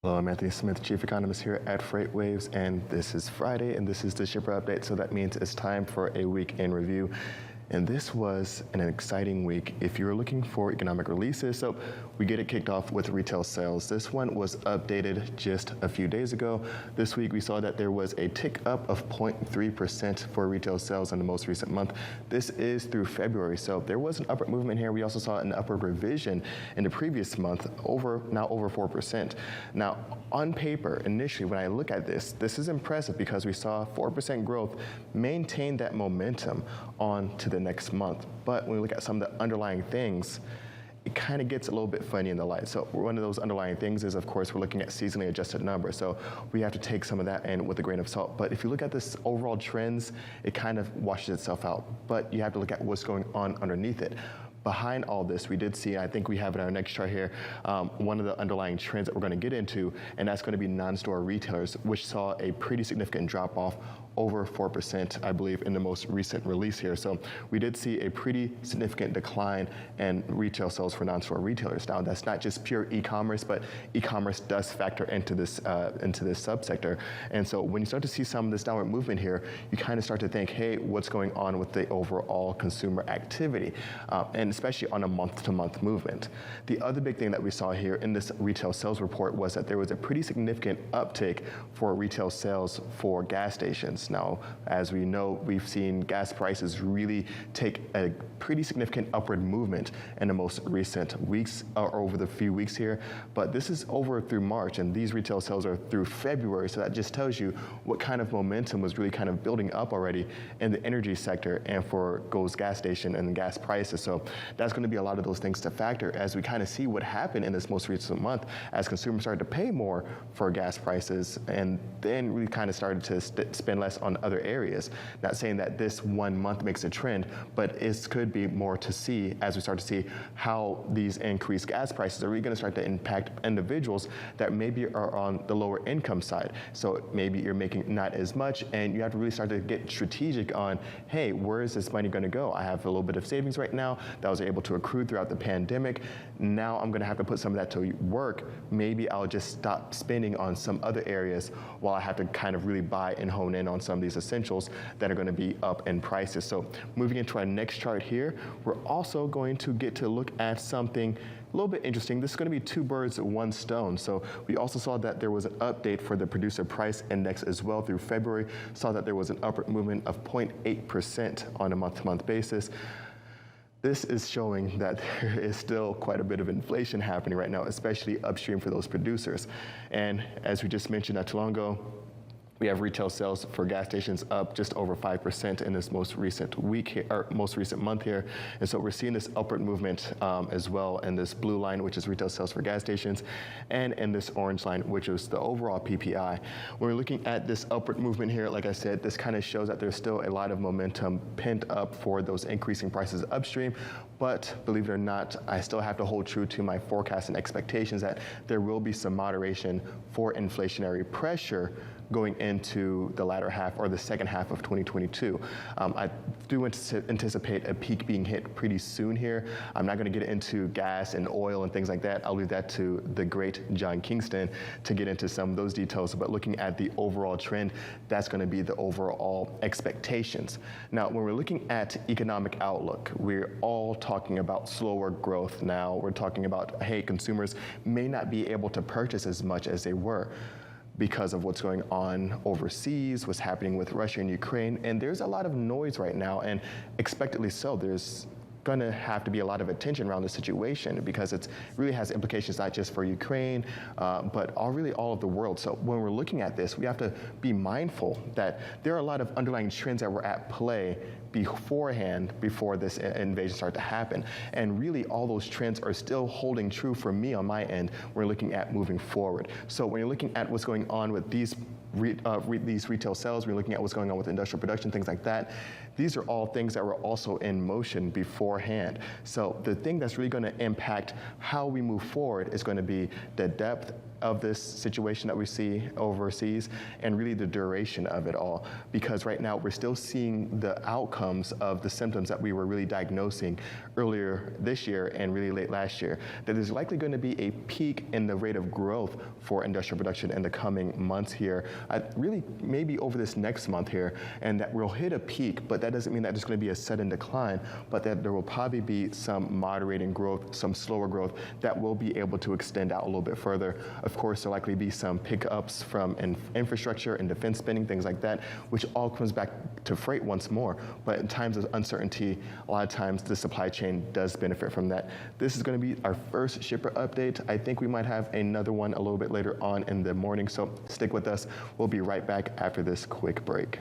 Hello, I'm Anthony Smith, Chief Economist here at FreightWaves, and this is Friday, and this is the Shipper Update, so that means it's time for a week in review. And this was an exciting week if you're looking for economic releases. So we get it kicked off with retail sales. This one was updated just a few days ago. This week we saw that there was a tick up of 0.3% for retail sales in the most recent month. This is through February, so there was an upward movement here. We also saw an upward revision in the previous month, now over 4%. Now, on paper, initially, when I look at this is impressive because we saw 4% growth maintain that momentum on to the next month. But when we look at some of the underlying things, it kind of gets a little bit funny in the light. So one of those underlying things is, of course, we're looking at seasonally adjusted numbers. So we have to take some of that in with a grain of salt. But if you look at this overall trends, it kind of washes itself out. But you have to look at what's going on underneath it. Behind all this, we did see, I think we have in our next chart here, one of the underlying trends that we're going to get into, and that's going to be non-store retailers, which saw a pretty significant drop off, over 4%, I believe, in the most recent release here. So we did see a pretty significant decline in retail sales for non-store retailers. Now, that's not just pure e-commerce, but e-commerce does factor into this subsector. And so when you start to see some of this downward movement here, you kind of start to think, hey, what's going on with the overall consumer activity? And especially on a month-to-month movement. The other big thing that we saw here in this retail sales report was that there was a pretty significant uptick for retail sales for gas stations. Now, as we know, we've seen gas prices really take a pretty significant upward movement in the most recent weeks, or over the few weeks here, but this is over through March, and these retail sales are through February, so that just tells you what kind of momentum was really kind of building up already in the energy sector and for those gas station and gas prices. So that's going to be a lot of those things to factor as we kind of see what happened in this most recent month as consumers started to pay more for gas prices and then really kind of started to spend less on other areas. Not saying that this 1 month makes a trend, but it could be more to see as we start to see how these increased gas prices are really going to start to impact individuals that maybe are on the lower income side. So maybe you're making not as much, and you have to really start to get strategic on, hey, where is this money going to go? I have a little bit of savings right now that I was able to accrue throughout the pandemic. Now I'm going to have to put some of that to work. Maybe I'll just stop spending on some other areas while I have to kind of really buy and hone in on some of these essentials that are going to be up in prices. So moving into our next chart here, we're also going to get to look at something a little bit interesting. This is going to be two birds, one stone. So we also saw that there was an update for the producer price index as well through February. Saw that there was an upward movement of 0.8% on a month-to-month basis. This is showing that there is still quite a bit of inflation happening right now, especially upstream for those producers. And as we just mentioned not too long ago, we have retail sales for gas stations up just over 5% in this most recent week here, or most recent month here. And so we're seeing this upward movement as well in this blue line, which is retail sales for gas stations, and in this orange line, which is the overall PPI. When we're looking at this upward movement here, like I said, this kind of shows that there's still a lot of momentum pent up for those increasing prices upstream. But believe it or not, I still have to hold true to my forecast and expectations that there will be some moderation for inflationary pressure going into the latter half or the second half of 2022. I do anticipate a peak being hit pretty soon here. I'm not going to get into gas and oil and things like that. I'll leave that to the great John Kingston to get into some of those details. But looking at the overall trend, that's going to be the overall expectations. Now, when we're looking at economic outlook, we're all talking about slower growth now. We're talking about, hey, consumers may not be able to purchase as much as they were because of what's going on overseas, what's happening with Russia and Ukraine. And there's a lot of noise right now, and expectedly so. There's going to have to be a lot of attention around the situation because it really has implications not just for Ukraine, but really all of the world. So when we're looking at this, we have to be mindful that there are a lot of underlying trends that were at play beforehand, before this invasion started to happen. And really all those trends are still holding true for me on my end. We're looking at moving forward. So when you're looking at what's going on with these retail sales, we're looking at what's going on with industrial production, things like that. These are all things that were also in motion beforehand. So the thing that's really going to impact how we move forward is going to be the depth of this situation that we see overseas and really the duration of it all. Because right now we're still seeing the outcomes of the symptoms that we were really diagnosing earlier this year and really late last year. That there's likely going to be a peak in the rate of growth for industrial production in the coming months here, really maybe over this next month here, and that we'll hit a peak, but that doesn't mean that there's going to be a sudden decline, but that there will probably be some moderating growth, some slower growth that will be able to extend out a little bit further. Of course, there'll likely be some pickups from infrastructure and defense spending, things like that, which all comes back to freight once more. But in times of uncertainty, a lot of times the supply chain does benefit from that. This is going to be our first shipper update. I think we might have another one a little bit later on in the morning, so stick with us. We'll be right back after this quick break.